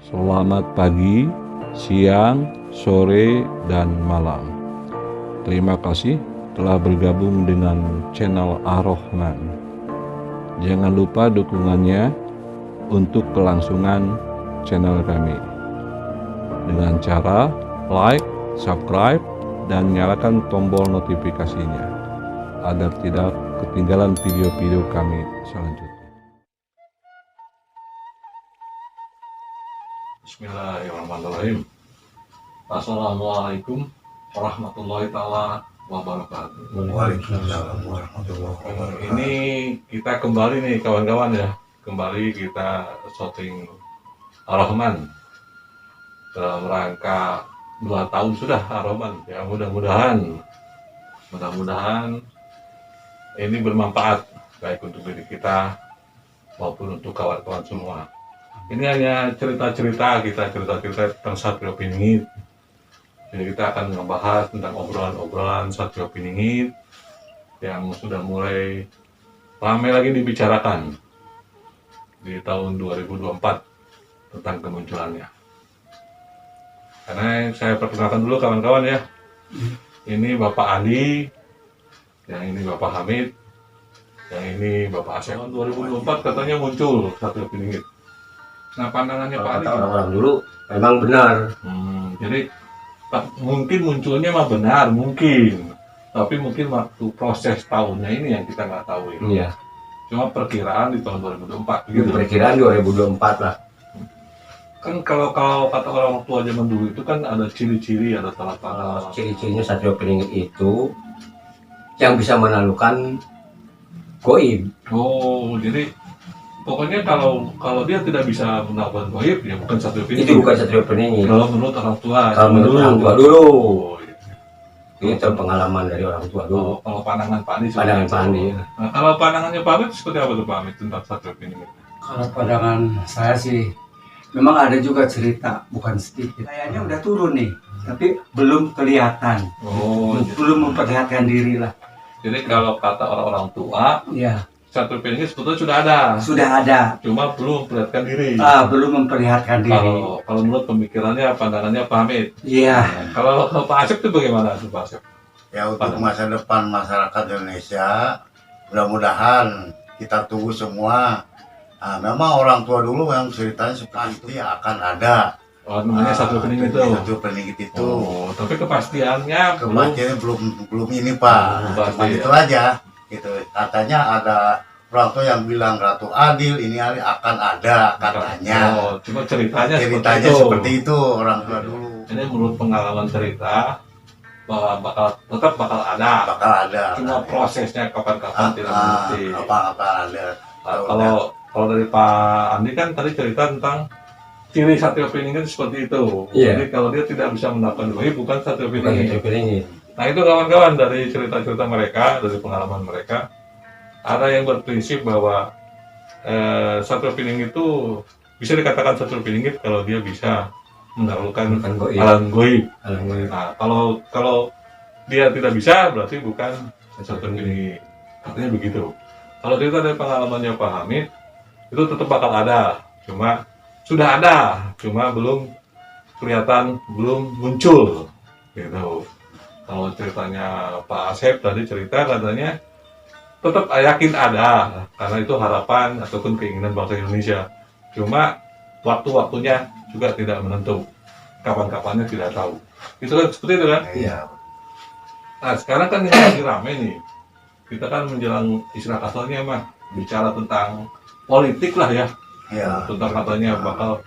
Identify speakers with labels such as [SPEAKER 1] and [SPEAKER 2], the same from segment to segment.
[SPEAKER 1] Selamat pagi, siang, sore, dan malam. Terima kasih telah bergabung dengan channel Ar-Rahman. Jangan lupa dukungannya untuk kelangsungan channel kami dengan cara like, subscribe, dan nyalakan tombol notifikasinya agar tidak ketinggalan video-video kami selanjutnya. Bismillahirrahmanirrahim. Assalamualaikum warahmatullahi ta'ala wabarakatuh.
[SPEAKER 2] Waalaikumsalam warahmatullahi wabarakatuh.
[SPEAKER 1] Ini kita kembali nih kawan-kawan ya. Kembali kita syuting Ar-Rahman dalam rangka 2 tahun sudah Ar-Rahman ya. Mudah-mudahan ini bermanfaat baik untuk diri kita maupun untuk kawan-kawan semua. Ini hanya cerita-cerita tentang Satrio Piningit. Jadi kita akan membahas tentang obrolan-obrolan Satrio Piningit yang sudah mulai ramai lagi dibicarakan di tahun 2024 tentang kemunculannya. Karena saya perkenalkan dulu kawan-kawan ya. Ini Bapak Andi, yang ini Bapak Hamid, yang ini Bapak Asep. Tahun 2024 katanya muncul Satrio Piningit. Nah, pandangannya Pak Andi
[SPEAKER 2] Orang-orang dulu memang benar.
[SPEAKER 1] Jadi mungkin munculnya mah benar, mungkin. Tapi mungkin waktu proses tahunnya ini yang kita nggak tahu ya.
[SPEAKER 2] Iya.
[SPEAKER 1] Cuma perkiraan di tahun 2024 gitu.
[SPEAKER 2] Perkiraan 2024 lah.
[SPEAKER 1] Kan kalau kata orang tua zaman dulu itu kan ada ciri-ciri, ada tanda-tanda.
[SPEAKER 2] Ciri-cirinya Satrio Piningit itu yang bisa menaklukkan goib.
[SPEAKER 1] Oh, jadi pokoknya kalau dia tidak bisa melakukan goib ya bukan Satrio Piningit.
[SPEAKER 2] Itu bukan Satrio Piningit.
[SPEAKER 1] Kalau menurut orang tua.
[SPEAKER 2] Kalau menurut orang tua dulu.
[SPEAKER 1] Oh, iya.
[SPEAKER 2] Itu pengalaman dari orang tua dulu.
[SPEAKER 1] Kalau pandangan Pak Andi.
[SPEAKER 2] Pandangan Pak Andi.
[SPEAKER 1] Nah, kalau pandangannya Pak Hamid seperti apa tuh Pak Hamid tentang Satrio Piningit?
[SPEAKER 3] Kalau pandangan saya sih, memang ada juga cerita, bukan sedikit. Kayaknya udah turun nih, tapi belum kelihatan.
[SPEAKER 1] Oh,
[SPEAKER 3] Belum memperlihatkan diri lah.
[SPEAKER 1] jadi kalau kata orang-orang tua,
[SPEAKER 3] Ya,
[SPEAKER 1] Satrio Piningit sebetulnya sudah ada,
[SPEAKER 3] sudah ada.
[SPEAKER 1] cuma belum memperlihatkan diri.
[SPEAKER 3] Belum memperlihatkan diri.
[SPEAKER 1] Kalau menurut pemikirannya, pandangannya Pak Hamid.
[SPEAKER 3] Iya,
[SPEAKER 1] Kalau Pak Asep itu bagaimana tuh Pak Asep?
[SPEAKER 4] Ya, untuk masa depan masyarakat Indonesia, mudah-mudahan kita tunggu semua. Nah, memang orang tua dulu yang ceritanya seperti itu ya akan ada.
[SPEAKER 1] Oh, namanya Satrio Piningit itu.
[SPEAKER 4] Satrio Piningit itu.
[SPEAKER 1] Oh, tapi kepastiannya belum.
[SPEAKER 4] Kepastiannya belum ini Pak.
[SPEAKER 1] Belum pasti,
[SPEAKER 4] Cuma
[SPEAKER 1] ya.
[SPEAKER 4] itu aja. Gitu. Katanya ada orang tua yang bilang Ratu Adil ini akan ada katanya.
[SPEAKER 1] Oh, cuma ceritanya
[SPEAKER 4] Ceritanya seperti itu orang tua dulu.
[SPEAKER 1] Ini menurut pengalaman cerita bahwa tetap bakal ada.
[SPEAKER 4] Bakal ada.
[SPEAKER 1] Cuma prosesnya kapan-kapan tidak mengerti.
[SPEAKER 4] Apa ada.
[SPEAKER 1] Kalau dari Pak Andi kan tadi cerita tentang ciri Satrio Piningit seperti itu.
[SPEAKER 2] Iya.
[SPEAKER 1] Jadi kalau dia tidak bisa mendapatkan goib bukan Satrio
[SPEAKER 2] Bukan
[SPEAKER 1] Piningit.
[SPEAKER 2] Satrio Piningit.
[SPEAKER 1] Nah itu kawan-kawan dari cerita-cerita mereka, dari pengalaman mereka, ada yang berprinsip bahwa Satrio Piningit itu bisa dikatakan Satrio Piningit kalau dia bisa menaklukkan
[SPEAKER 2] Bukan goib.
[SPEAKER 1] alam goib.
[SPEAKER 2] Alam goib.
[SPEAKER 1] Nah kalau dia tidak bisa berarti bukan Satrio Piningit. Artinya begitu. Kalau cerita dari pengalamannya Pak Hamid itu tetap bakal ada, cuma sudah ada, cuma belum kelihatan, belum muncul gitu. Kalau ceritanya Pak Asep tadi cerita katanya tetap yakin ada, karena itu harapan ataupun keinginan bangsa Indonesia, cuma waktu-waktunya juga tidak menentu, kapan-kapannya tidak tahu. Itu kan seperti itu kan?
[SPEAKER 4] Iya.
[SPEAKER 1] Nah sekarang kan ini lagi rame nih, kita kan menjelang istilah kasarnya mah bicara tentang politik lah ya.
[SPEAKER 4] Iya.
[SPEAKER 1] Tentang katanya bakal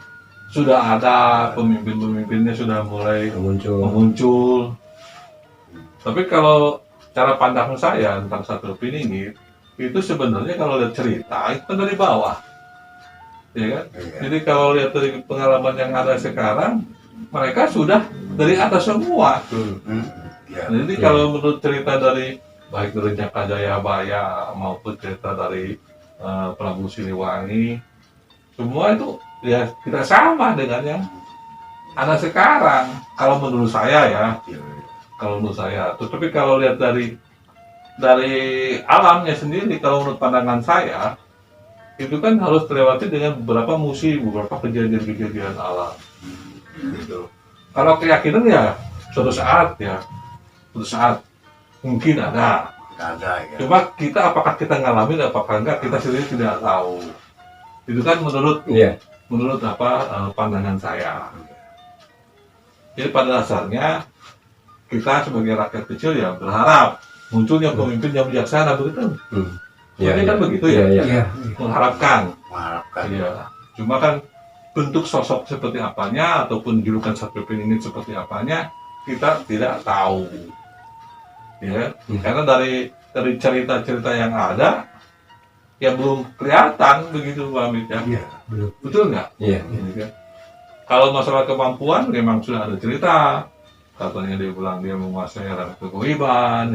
[SPEAKER 1] sudah ada pemimpin-pemimpinnya sudah mulai muncul. Tapi kalau cara pandang saya tentang Satrio Piningit itu sebenarnya kalau lihat cerita itu kan dari bawah, ya kan?
[SPEAKER 4] Iya.
[SPEAKER 1] Jadi kalau lihat dari pengalaman yang ada sekarang, mereka sudah dari atas semua.
[SPEAKER 4] Iya.
[SPEAKER 1] Jadi kalau menurut cerita dari baik dari Jaka Jayabaya maupun cerita dari Prabu Siliwangi, semua itu ya tidak sama dengan yang ada sekarang. Kalau menurut saya ya, kalau menurut saya. Tapi kalau lihat dari alamnya sendiri, kalau menurut pandangan saya, itu kan harus terlewati dengan beberapa musim, beberapa kejadian-kejadian alam. Gitu. Kalau keyakinan ya suatu saat mungkin ada.
[SPEAKER 4] Ada ya.
[SPEAKER 1] Cuma kita apakah kita ngalamin apakah enggak kita sendiri tidak tahu. Itu kan menurut
[SPEAKER 2] Iya.
[SPEAKER 1] pandangan saya. Jadi pada dasarnya kita sebagai rakyat kecil ya berharap munculnya pemimpin yang bijaksana begitu.
[SPEAKER 2] Iya,
[SPEAKER 1] Ini kan
[SPEAKER 2] iya.
[SPEAKER 1] begitu ya,
[SPEAKER 2] Iya, iya.
[SPEAKER 3] Iya.
[SPEAKER 4] Mengharapkan.
[SPEAKER 1] Iya. Cuma kan bentuk sosok seperti apanya ataupun julukan Satrio Piningit seperti apanya kita tidak tahu. Ya, karena dari cerita-cerita yang ada ya belum kelihatan begitu Pak Amit ya.
[SPEAKER 3] Iya, belum.
[SPEAKER 1] Betul nggak?
[SPEAKER 2] Iya.
[SPEAKER 1] Gitu kan. Kalau masalah kemampuan memang sudah ada cerita. Katanya dia bilang dia menguasai ranah kegoiban,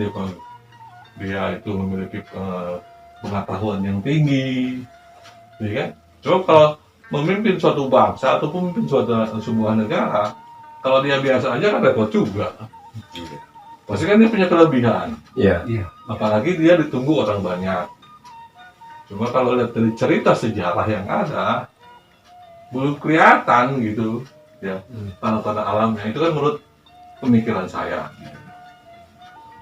[SPEAKER 1] dia itu memiliki pengetahuan yang tinggi, ya kan? Coba kalau memimpin suatu bangsa atau memimpin sebuah negara, kalau dia biasa aja kan repot juga.
[SPEAKER 4] Iya.
[SPEAKER 1] Pasti kan dia punya kelebihan,
[SPEAKER 2] Iya.
[SPEAKER 3] Iya.
[SPEAKER 1] apalagi dia ditunggu orang banyak. Cuma kalau lihat dari cerita sejarah yang ada, belum kelihatan gitu, ya tanda-tanda alamnya. Itu kan menurut pemikiran saya.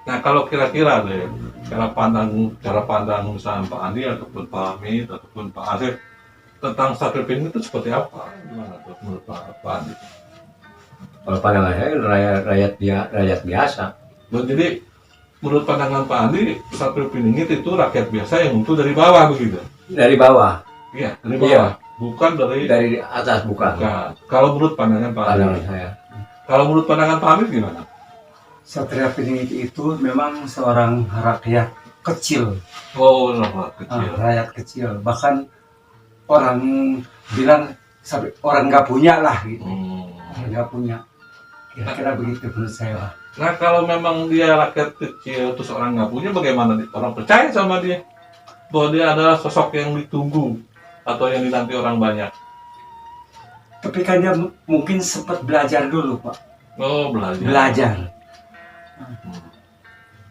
[SPEAKER 1] Nah kalau kira-kira deh cara pandang misalnya Pak Andi ataupun Pak Amit ataupun Pak Asep tentang Satrio Piningit itu seperti apa? Gimana tuh menurut Pak Andi?
[SPEAKER 2] Kalau pandangan saya rakyat biasa.
[SPEAKER 1] Jadi menurut pandangan Pak Andi, Satrio Piningit itu rakyat biasa yang muncul dari bawah begitu?
[SPEAKER 2] Dari bawah,
[SPEAKER 1] Iya dari bawah,
[SPEAKER 2] Iya.
[SPEAKER 1] bukan dari
[SPEAKER 2] dari atas bukan.
[SPEAKER 1] bukan. Kalau menurut pandangan Pak Andi,
[SPEAKER 2] Pandangan saya.
[SPEAKER 1] kalau menurut pandangan Pak Amit gimana?
[SPEAKER 3] Satrio Piningit itu memang seorang rakyat kecil,
[SPEAKER 1] Oh rakyat kecil.
[SPEAKER 3] rakyat kecil. Bahkan orang bilang sampai orang nggak punya lah gitu. Orang nggak punya. Kira-kira begitu menurut saya lah.
[SPEAKER 1] Nah kalau memang dia rakyat kecil terus orang nggak punya, bagaimana orang percaya sama dia bahwa dia adalah sosok yang ditunggu atau yang dinanti orang banyak?
[SPEAKER 3] Tapi kan dia mungkin sempat belajar dulu, Pak.
[SPEAKER 1] Oh belajar.
[SPEAKER 3] Belajar.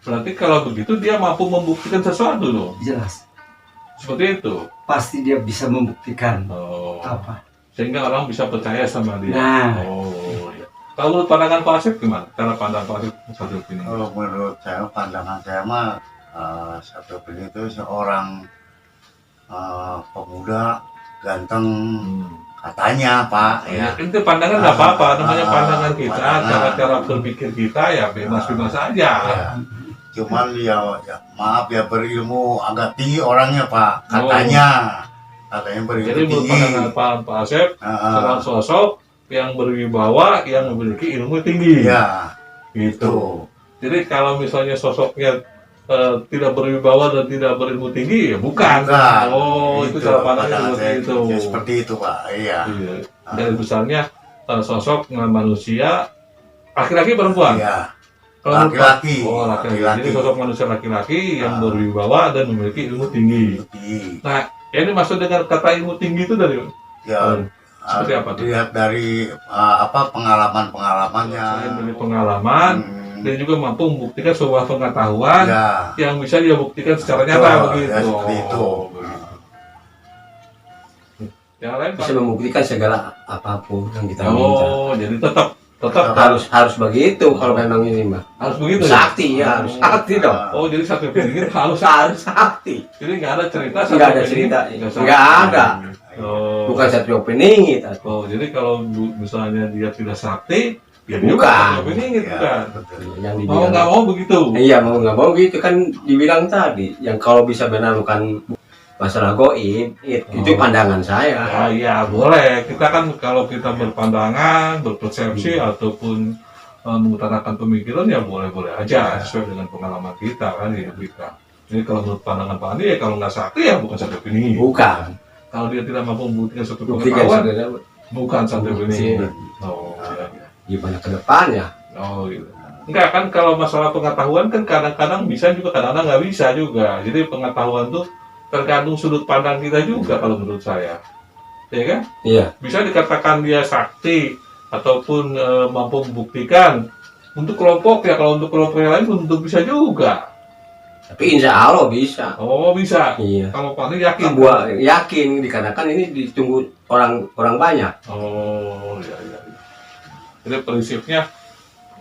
[SPEAKER 1] Berarti kalau begitu dia mampu membuktikan sesuatu loh.
[SPEAKER 3] Jelas.
[SPEAKER 1] Seperti itu.
[SPEAKER 3] Pasti dia bisa membuktikan
[SPEAKER 1] Oh.
[SPEAKER 3] apa.
[SPEAKER 1] Sehingga orang bisa percaya sama dia.
[SPEAKER 3] Nah.
[SPEAKER 1] Oh. Iya. Kalau menurut pandangan Pak Asep gimana? Cara pandang Pak Asep Satrio Piningit?
[SPEAKER 4] Kalau menurut saya, pandangan saya mah Satrio Piningit itu seorang pemuda ganteng katanya Pak ya.
[SPEAKER 1] Itu pandangan nggak apa-apa, namanya pandangan kita,
[SPEAKER 4] pandangan.
[SPEAKER 1] cara-cara berpikir kita ya bebas-bebas aja.
[SPEAKER 4] Ya. Cuman ya maaf ya berilmu agak tinggi orangnya Pak katanya. Katanya berilmu
[SPEAKER 1] Jadi menurut
[SPEAKER 4] tinggi.
[SPEAKER 1] pandangan Pak Asep, seorang sosok yang berwibawa, yang memiliki ilmu tinggi.
[SPEAKER 4] Iya,
[SPEAKER 1] Gitu.
[SPEAKER 4] itu.
[SPEAKER 1] Jadi kalau misalnya sosoknya tidak berwibawa dan tidak berilmu tinggi, ya bukan.
[SPEAKER 4] Bukan.
[SPEAKER 1] Oh, itu cara pandangnya seperti
[SPEAKER 4] saya,
[SPEAKER 1] itu.
[SPEAKER 4] ya, seperti itu Pak. Iya.
[SPEAKER 1] Iya. Dan besarnya sosok manusia laki-laki perempuan.
[SPEAKER 4] Iya.
[SPEAKER 1] Kalau menurut
[SPEAKER 4] Laki-laki.
[SPEAKER 1] Pak- Oh, laki-laki.
[SPEAKER 4] Laki-laki.
[SPEAKER 1] Jadi sosok manusia laki-laki yang berwibawa dan memiliki ilmu tinggi.
[SPEAKER 4] Tinggi.
[SPEAKER 1] Nah, ini maksud dengan kata ilmu tinggi itu dari
[SPEAKER 4] Ya,
[SPEAKER 1] seperti apa tuh?
[SPEAKER 4] dilihat dari pengalaman-pengalamannya.
[SPEAKER 1] Selain dari pengalaman,
[SPEAKER 4] Hmm,
[SPEAKER 1] dia juga mampu membuktikan sebuah pengetahuan
[SPEAKER 4] ya,
[SPEAKER 1] yang bisa dia buktikan secara
[SPEAKER 4] Betul,
[SPEAKER 1] nyata begitu.
[SPEAKER 4] ya, seperti itu.
[SPEAKER 1] Begitu. Yang lain
[SPEAKER 2] Bisa
[SPEAKER 1] Pak?
[SPEAKER 2] membuktikan segala apapun yang kita minta.
[SPEAKER 1] Oh, jadi tetap
[SPEAKER 2] Harus begitu kalau memang ini mah.
[SPEAKER 1] harus begitu.
[SPEAKER 2] Sakti ya, harus sakti dong.
[SPEAKER 1] Oh, jadi Satrio Piningit harus
[SPEAKER 2] Harus sakti.
[SPEAKER 1] Jadi nggak ada cerita.
[SPEAKER 2] Nggak ada cerita. Nggak ada.
[SPEAKER 1] Oh.
[SPEAKER 2] Bukan Satrio Piningit.
[SPEAKER 1] Oh, jadi kalau misalnya dia tidak sakti, ya dia
[SPEAKER 2] Bukan.
[SPEAKER 1] Satrio Piningit
[SPEAKER 4] ya,
[SPEAKER 1] bukan.
[SPEAKER 4] betul.
[SPEAKER 2] Yang
[SPEAKER 1] Mau nggak
[SPEAKER 2] dibilang.
[SPEAKER 1] mau begitu.
[SPEAKER 2] Iya mau nggak mau gitu kan dibilang tadi. Yang kalau bisa benar bukan masalah goib, itu pandangan saya.
[SPEAKER 1] Ya, iya boleh. Kita kan kalau kita berpandangan, berpersepsi ataupun mengutarakan pemikiran ya boleh-boleh aja sesuai dengan pengalaman kita kan hidup kita. Jadi kalau menurut pandangan Pak Andi ya kalau nggak sakti ya bukan Satrio Piningit.
[SPEAKER 2] Bukan.
[SPEAKER 1] Kalau dia tidak mampu membuktikan suatu
[SPEAKER 2] Buktikan
[SPEAKER 1] pengetahuan,
[SPEAKER 2] saudara
[SPEAKER 1] bukan Satrio Piningit.
[SPEAKER 2] Iya.
[SPEAKER 1] Oh, iya.
[SPEAKER 2] gimana ke depannya.
[SPEAKER 1] Oh gitu. Enggak kan kalau masalah pengetahuan kan kadang-kadang bisa juga kadang-kadang nggak bisa juga. Jadi pengetahuan tuh tergantung sudut pandang kita juga kalau menurut saya. Ya kan?
[SPEAKER 2] Iya.
[SPEAKER 1] Bisa dikatakan dia sakti ataupun mampu membuktikan untuk kelompok ya, kalau untuk kelompok yang lain belum tentu bisa juga.
[SPEAKER 2] Tapi insya Allah bisa.
[SPEAKER 1] Oh bisa.
[SPEAKER 2] Iya.
[SPEAKER 1] Kalau Pak Andi yakin?
[SPEAKER 2] Gua yakin dikarenakan ini ditunggu orang banyak.
[SPEAKER 1] Oh iya iya. Iya. Jadi prinsipnya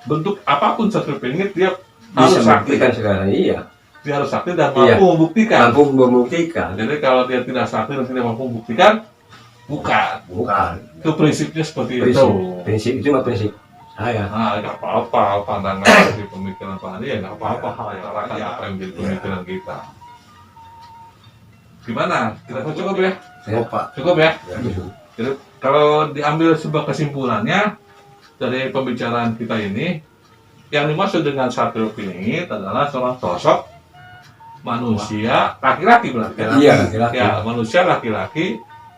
[SPEAKER 1] bentuk apapun sertifikat dia harus
[SPEAKER 2] Bisa
[SPEAKER 1] sakti.
[SPEAKER 2] buktikan sekarang, iya.
[SPEAKER 1] Dia harus sakti dan
[SPEAKER 2] Iya.
[SPEAKER 1] mampu membuktikan.
[SPEAKER 2] Mampu membuktikan.
[SPEAKER 1] Jadi kalau dia tidak sakti dan tidak mampu membuktikan, bukan.
[SPEAKER 4] Bukan.
[SPEAKER 1] Itu prinsipnya seperti
[SPEAKER 2] Prinsip,
[SPEAKER 1] itu.
[SPEAKER 2] prinsip itu mah prinsip saya.
[SPEAKER 1] Nah, nggak apa-apa pandangan dari pemikiran Pak Andi ya nggak apa-apa hal yang lain apa yang menjadi pemikiran kita. Gimana? Kira-kira cukup ya?
[SPEAKER 4] Oh, Pak.
[SPEAKER 1] Cukup ya?
[SPEAKER 4] Ya.
[SPEAKER 1] Jadi kalau diambil sebuah kesimpulannya dari pembicaraan kita ini, yang dimaksud dengan Satrio Piningit adalah seorang sosok manusia laki-laki berarti kan?
[SPEAKER 2] Iya, laki-laki.
[SPEAKER 1] Ya, manusia laki-laki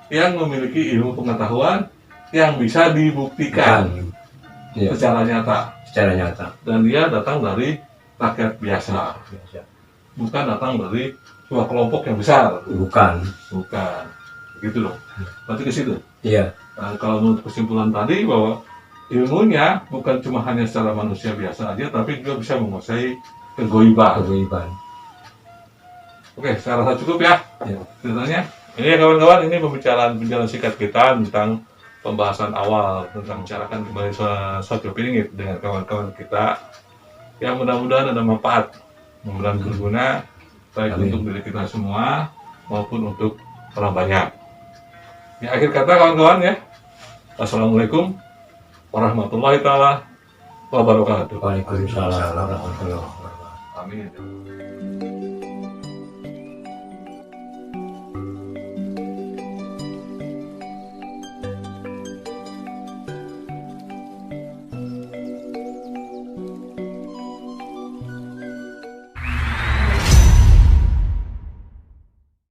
[SPEAKER 1] yang memiliki ilmu pengetahuan yang bisa dibuktikan
[SPEAKER 2] Iya,
[SPEAKER 1] secara nyata,
[SPEAKER 2] secara nyata.
[SPEAKER 1] dan dia datang dari rakyat biasa, bukan datang dari sebuah kelompok yang besar,
[SPEAKER 2] Bukan.
[SPEAKER 1] bukan gitu loh. Berarti ke situ.
[SPEAKER 2] Iya,
[SPEAKER 1] Nah, kalau menurut kesimpulan tadi bahwa ilmunya bukan cuma hanya secara manusia biasa aja, tapi juga bisa menguasai kegoiban.
[SPEAKER 2] keguyuban.
[SPEAKER 1] Oke, saya rasa cukup ya
[SPEAKER 2] Ya.
[SPEAKER 1] ceritanya. Ini ya kawan-kawan, ini pembicaraan singkat kita tentang pembahasan awal tentang bicarakan kembali Satrio Piningit dengan kawan-kawan kita yang mudah-mudahan ada manfaat, mudah-mudahan berguna baik
[SPEAKER 2] Amin.
[SPEAKER 1] untuk diri kita semua maupun untuk orang banyak. Ya, akhir kata kawan-kawan ya, assalamualaikum warahmatullahi taala wabarakatuh.
[SPEAKER 2] Waalaikumsalam warahmatullahi wabarakatuh.
[SPEAKER 1] Amin.